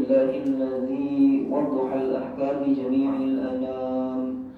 لله الذي وضح الأحكام جميع الأنام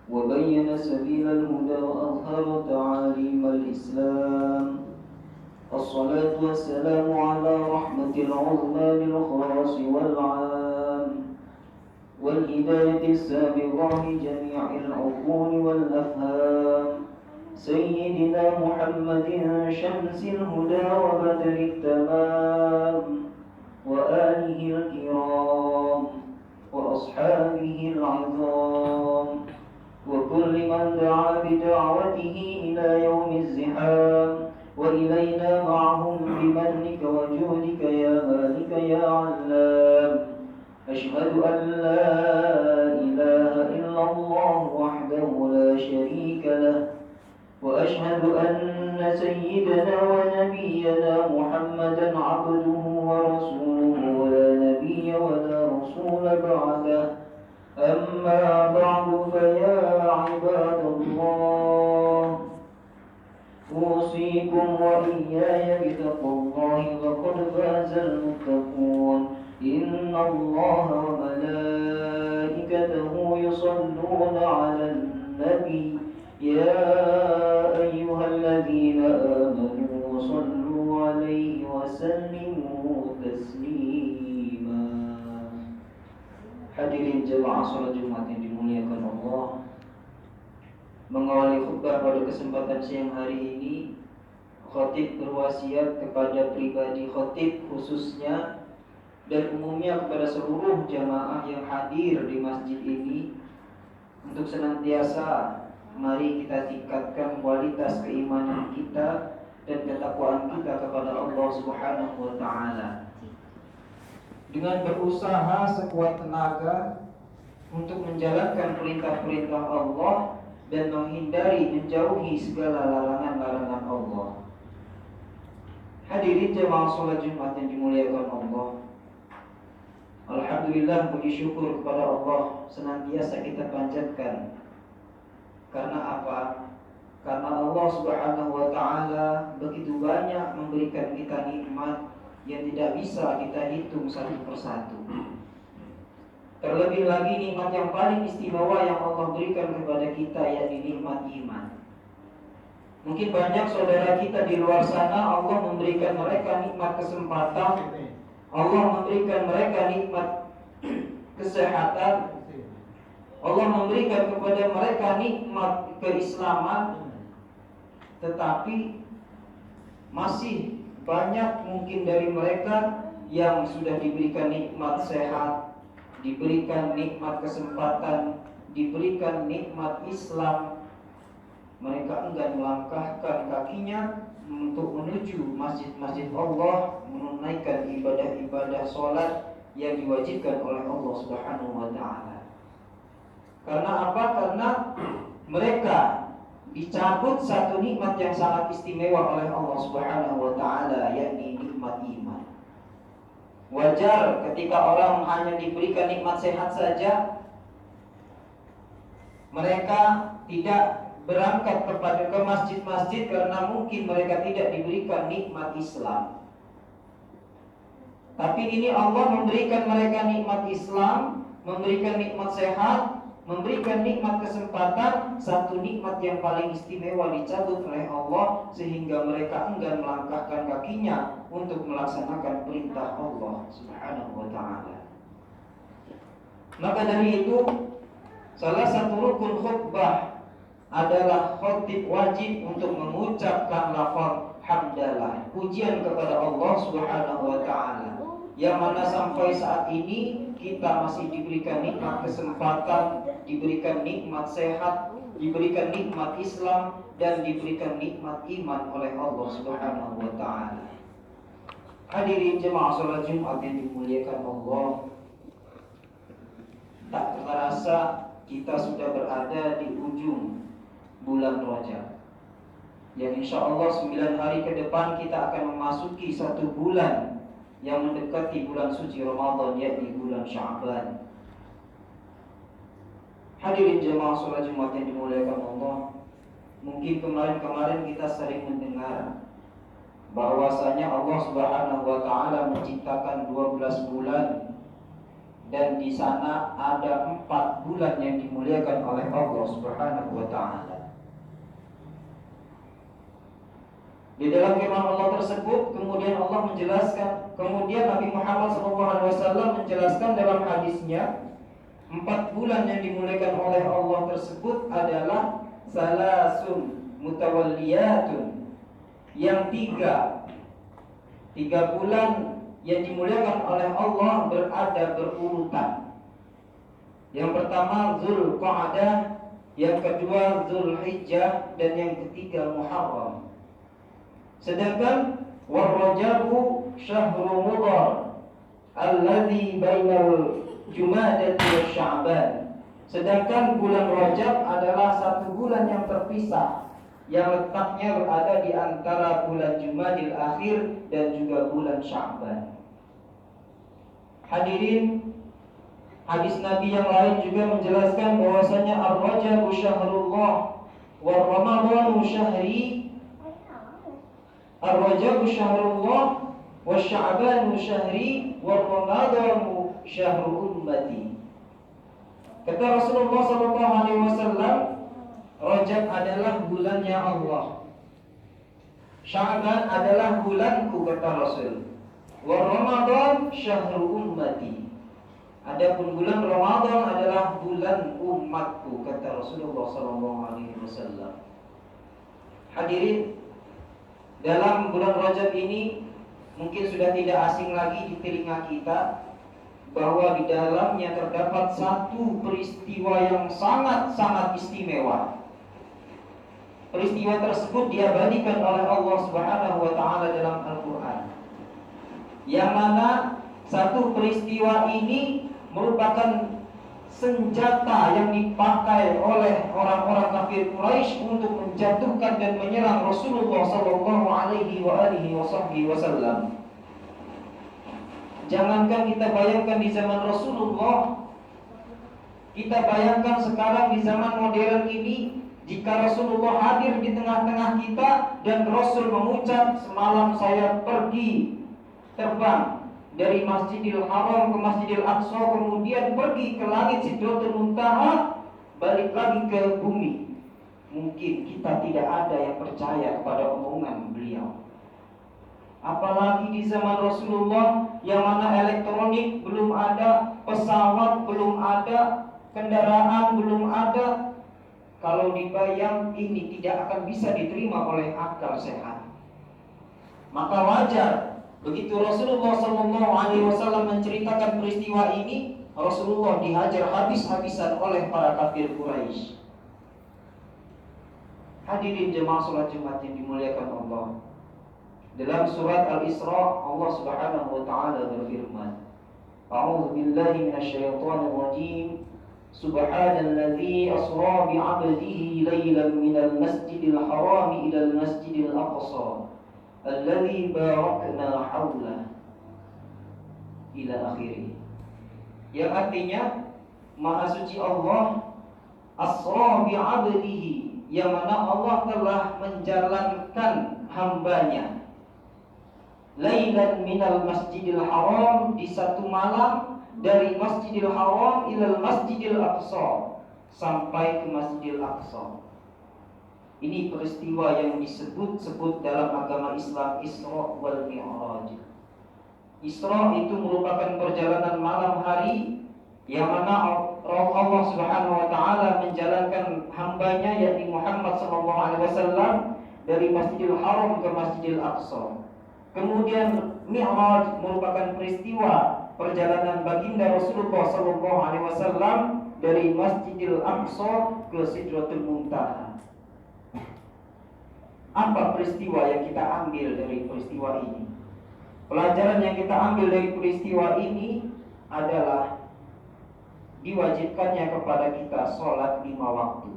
وبين سبيل الهدى وأظهر تعاليم الإسلام. الصلاة والسلام على رحمة العظمى للخاص والعام والهداية السابغة لجميع العقول والأفهام، سيدنا محمد شمس الهدى وبدر التمام، وآله الكرام وأصحابه العظام، وكل من دعا بدعوته إلى يوم الزحام، وإلينا معهم بمنك وجودك يا مالك يا علام. أشهد أن لا إله إلا الله وحده لا شريك له، وأشهد أن سيدنا ونبينا محمدا عبده ورسوله ولا نبي ولا رسول بعده. أما بعد فيا عباد الله، أوصيكم وإياي بتقوى الله وقد فاز المتقون. إن الله وملائكته يصلون على النبي يا أيها الذين آمنوا صلوا عليه وسلموا تسليما. Hadirin jemaah salat Jumat yang dimuliakan Allah, mengawali khutbah pada kesempatan siang hari ini, khatib berwasiat kepada pribadi khatib khususnya dan umumnya kepada seluruh jamaah yang hadir di masjid ini untuk senantiasa mari kita tingkatkan kualitas keimanan kita dan ketakwaan kita kepada Allah Subhanahu wa taala dengan berusaha sekuat tenaga untuk menjalankan perintah-perintah Allah dan menjauhi segala larangan-larangan Allah. Hadirin jemaah salat Jumat yang dimuliakan Allah, alhamdulillah, puji syukur kepada Allah senantiasa kita panjatkan. Karena apa? Karena Allah Subhanahu wa taala begitu banyak memberikan kita nikmat yang tidak bisa kita hitung satu persatu. Terlebih lagi nikmat yang paling istimewa yang Allah berikan kepada kita, yakni nikmat iman. Mungkin banyak saudara kita di luar sana Allah memberikan mereka nikmat kesempatan, Allah memberikan mereka nikmat kesehatan, Allah memberikan kepada mereka nikmat keislaman, tetapi masih banyak mungkin dari mereka yang sudah diberikan nikmat sehat, diberikan nikmat kesempatan, diberikan nikmat Islam, mereka enggan melangkahkan kakinya untuk menuju masjid-masjid Allah, menunaikan ibadah-ibadah sholat yang diwajibkan oleh Allah Subhanahu wa taala. Karena apa? Karena mereka dicabut satu nikmat yang sangat istimewa oleh Allah Subhanahu wa taala, yakni nikmat iman. Wajar ketika orang hanya diberikan nikmat sehat saja, mereka tidak berangkat ke masjid-masjid karena mungkin mereka tidak diberikan nikmat Islam. Tapi ini Allah memberikan mereka nikmat Islam, memberikan nikmat sehat, memberikan nikmat kesempatan, satu nikmat yang paling istimewa dicabut oleh Allah sehingga mereka enggan melangkahkan kakinya untuk melaksanakan perintah Allah Subhanahu wa taala. Maka dari itu, salah satu rukun khutbah adalah khatib wajib untuk mengucapkan lafaz hamdalah, pujian kepada Allah Subhanahu wa taala. Yang mana sampai saat ini kita masih diberikan nikmat kesempatan, diberikan nikmat sehat, diberikan nikmat Islam, dan diberikan nikmat iman oleh Allah Subhanahu wa taala. Hadirin jemaah salat Jumat yang dimuliakan Allah, tak terasa kita sudah berada di ujung bulan Rajab, yang insya Allah 9 hari ke depan kita akan memasuki satu bulan yang mendekati bulan suci Ramadan, yakni bulan Sya'ban. Hadirin jemaah salat Jumat yang dimuliakan Allah, mungkin kemarin kita sering mendengar bahwasanya Allah Subhanahu wa taala menciptakan 12 bulan dan di sana ada 4 bulan yang dimuliakan oleh Allah Subhanahu wa taala. Di dalam firman Allah tersebut kemudian Allah menjelaskan, kemudian Nabi Muhammad SAW menjelaskan dalam hadisnya, 4 bulan yang dimuliakan oleh Allah tersebut adalah salasun mutawalliyatun, yang 3 bulan yang dimuliakan oleh Allah berada berurutan. Yang pertama Dzulqa'dah, yang kedua Dzulhijjah, dan yang ketiga Muharram. Sedangkan War-Rajabu syahru Mudhar alladzi bainal Jumadati wasya'ban. Sedangkan bulan Rajab adalah 1 bulan yang terpisah, yang letaknya berada di antara bulan Jumadil Akhir dan juga bulan Sya'ban. Hadirin, hadis Nabi yang lain juga menjelaskan bahwasanya Ar-Rajabu syahrullah wa Ramadhanu syahri. Ar-Rajabu syahrullah wa Sya'banu syahri wa Ramadhanu syahru ummati. Kata Rasulullah SAW, Rajab adalah bulannya Allah, Sya'ban adalah bulanku, kata Rasul. Wa Ramadan syahru ummati. Adapun bulan Ramadan adalah bulan umatku, kata Rasulullah SAW. Hadirin, dalam bulan Rajab ini mungkin sudah tidak asing lagi di telinga kita bahwa di dalamnya terdapat 1 peristiwa yang sangat-sangat istimewa. Peristiwa tersebut diabadikan oleh Allah Subhanahu wa taala dalam Al-Qur'an. Yang mana 1 peristiwa ini merupakan senjata yang dipakai oleh orang-orang kafir Quraisy untuk menjatuhkan dan menyerang Rasulullah sallallahu alaihi wasallam. Jangankan kita bayangkan di zaman Rasulullah, kita bayangkan sekarang di zaman modern ini, jika Rasulullah hadir di tengah-tengah kita dan Rasul mengucap, semalam saya pergi terbang dari Masjidil Haram ke Masjidil Aqsa, kemudian pergi ke langit Sidratul Muntaha, balik lagi ke bumi, mungkin kita tidak ada yang percaya kepada omongan beliau. Apalagi di zaman Rasulullah yang mana elektronik belum ada, pesawat belum ada, kendaraan belum ada. Kalau dibayang, ini tidak akan bisa diterima oleh akal sehat. Maka wajar begitu Rasulullah SAW menceritakan peristiwa ini, Rasulullah dihajar habis-habisan oleh para kafir Quraisy. Hadirin jemaah salat Jumat yang dimuliakan Allah, dalam surat Al-Isra Allah Subhanahu wa taala berfirman, A'udzu billahi minasyaitonir rajim. Subhanalladzi asra bi'abdihi laylan minal masjidil haram ilal masjidil aqsa alladzi barakna haulah, ila akhirih. Yang artinya, Maha Suci Allah asra bi'abdihi, yang mana Allah telah menjalankan hambanya, laylan minal masjidil haram, di 1 malam dari Masjidil Haram ilal Masjidil Aqsa, sampai ke Masjidil Aqsa. Ini peristiwa yang disebut-sebut dalam agama Islam Isra wal Mi'raj. Isra itu merupakan perjalanan malam hari yang mana Allah Subhanahu wa taala menjalankan hambanya yakni Muhammad SAW dari Masjidil Haram ke Masjidil Aqsa. Kemudian Mi'raj merupakan peristiwa perjalanan baginda Rasulullah SAW dari Masjidil Aqsa ke Sidratul Muntaha. Apa peristiwa yang kita ambil dari peristiwa ini? Pelajaran yang kita ambil dari peristiwa ini adalah diwajibkannya kepada kita sholat 5 waktu.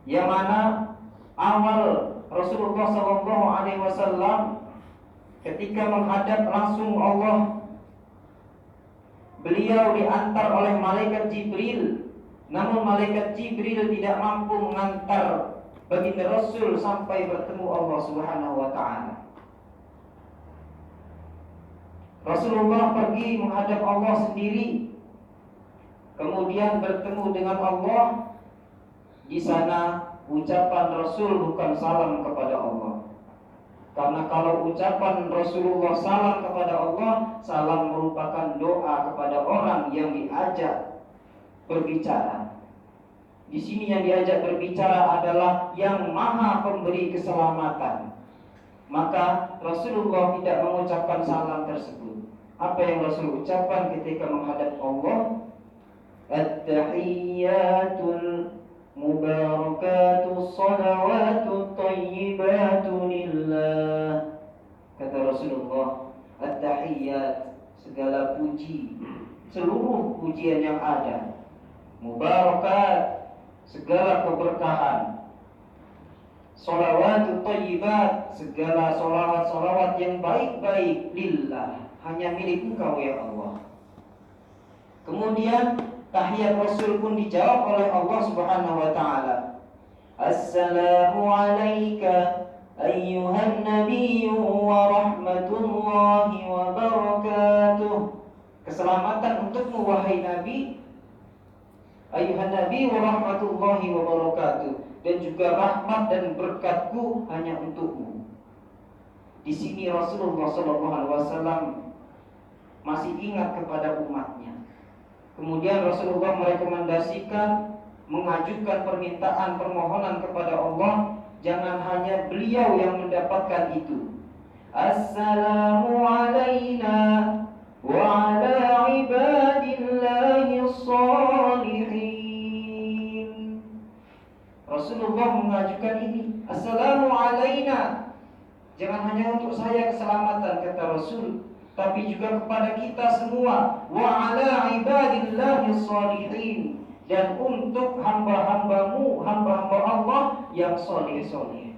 Yang mana awal Rasulullah SAW ketika menghadap langsung Allah, beliau diantar oleh malaikat Jibril. Namun malaikat Jibril tidak mampu mengantar baginda Rasul sampai bertemu Allah Subhanahu wa taala. Rasulullah pergi menghadap Allah sendiri, kemudian bertemu dengan Allah. Di sana ucapan Rasul bukan salam kepada Allah. Karena kalau ucapan Rasulullah salam kepada Allah, salam merupakan doa kepada orang yang diajak berbicara. Di sini yang diajak berbicara adalah yang maha pemberi keselamatan. Maka Rasulullah tidak mengucapkan salam tersebut. Apa yang Rasul ucapkan ketika menghadap Allah? At-tahiyyatul mubarakatus salawatut thayyibatu lillah. Kata Rasulullah, at-tahiyyat, segala puji, seluruh pujian yang ada, mubarakat, segala keberkahan, salawatut thayyibat, segala salawat-salawat yang baik-baik, lillah, hanya milik Engkau ya Allah. Kemudian tahiyat Rasul pun dijawab oleh Allah Subhanahu wa taala. Assalamu alayka ayyuhan nabiyyu wa rahmatullahi wa barakatuh. Keselamatan untukmu wahai Nabi, ayyuhan nabi wa rahmatullahi wa barakatuh, dan juga rahmat dan berkatku hanya untukmu. Di sini Rasulullah SAW masih ingat kepada umatnya. Kemudian Rasulullah merekomendasikan, mengajukan permintaan permohonan kepada Allah, jangan hanya beliau yang mendapatkan itu. Assalamu alayna wa ala ibadillahi shalihin. Rasulullah mengajukan ini, assalamu alayna, jangan hanya untuk saya keselamatan, kata Rasul, tapi juga kepada kita semua. Wa ala ibadillahi shalihin, dan untuk hamba-hambamu, hamba-hamba Allah yang soleh-soleh.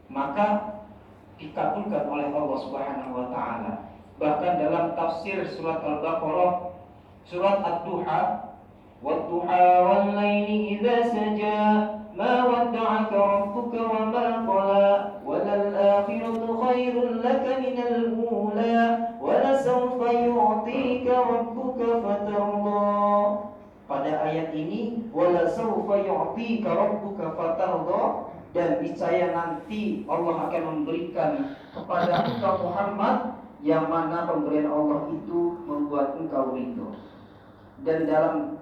Maka dikabulkan oleh Allah Subhanahu wa taala. Bahkan dalam tafsir surat Al-Baqarah, surat Ad-Duha, wad-duha wal-laili idza saja, ma wadda'aka rabbuka wa ma qala, walal akhiratu khairul laka minal ula, wala sawfa yu'tika rabbuka fatarda. Pada ayat ini, wala sawfa yu'tika rabbuka fatarda, dan niscaya nanti Allah akan memberikan kepada engkau Muhammad yang mana pemberian Allah itu membuat engkau ridho. Dan dalam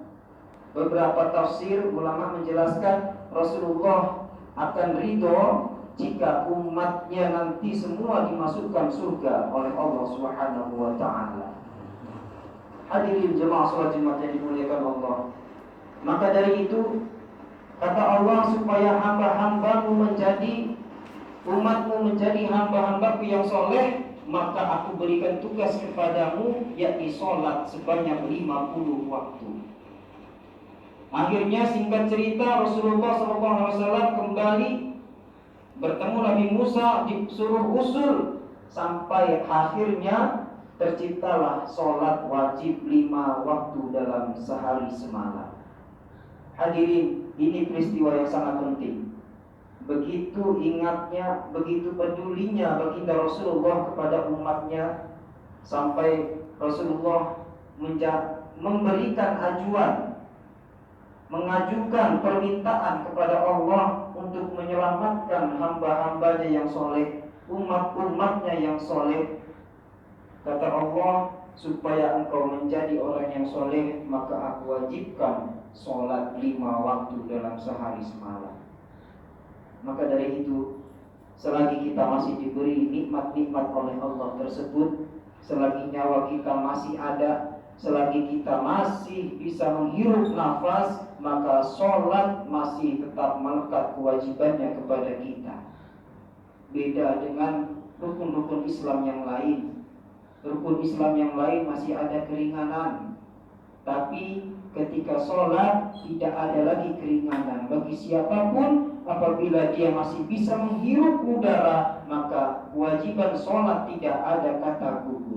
beberapa tafsir ulama menjelaskan Rasulullah akan ridho jika umatnya nanti semua dimasukkan surga oleh Allah Subhanahu wa taala. Hadirin jemaah salat Jumat yang dimuliakan Allah. Maka dari itu kata Allah, supaya hamba-hambamu menjadi, umatmu menjadi hamba-hambaku yang soleh, maka aku berikan tugas kepadamu, yakni sholat sebanyak 50 waktu. Akhirnya singkat cerita, Rasulullah SAW kembali bertemu Nabi Musa, disuruh usul, sampai akhirnya terciptalah sholat wajib 5 waktu dalam sehari semalam. Hadirin, ini peristiwa yang sangat penting. Begitu ingatnya, begitu pedulinya baginda Rasulullah kepada umatnya, sampai Rasulullah memberikan ajuan, mengajukan permintaan kepada Allah untuk menyelamatkan hamba-hambanya yang soleh, umat-umatnya yang soleh. Kata Allah, supaya engkau menjadi orang yang soleh, maka aku wajibkan sholat 5 waktu dalam sehari semalam. Maka dari itu, selagi kita masih diberi nikmat-nikmat oleh Allah tersebut, selagi nyawa kita masih ada, selagi kita masih bisa menghirup nafas, maka sholat masih tetap melekat kewajibannya kepada kita. Beda dengan rukun-rukun Islam yang lain. Rukun Islam yang lain masih ada keringanan, tapi ketika sholat tidak ada lagi keringanan bagi siapapun. Apabila dia masih bisa menghirup udara, maka kewajiban sholat tidak ada kata gugur.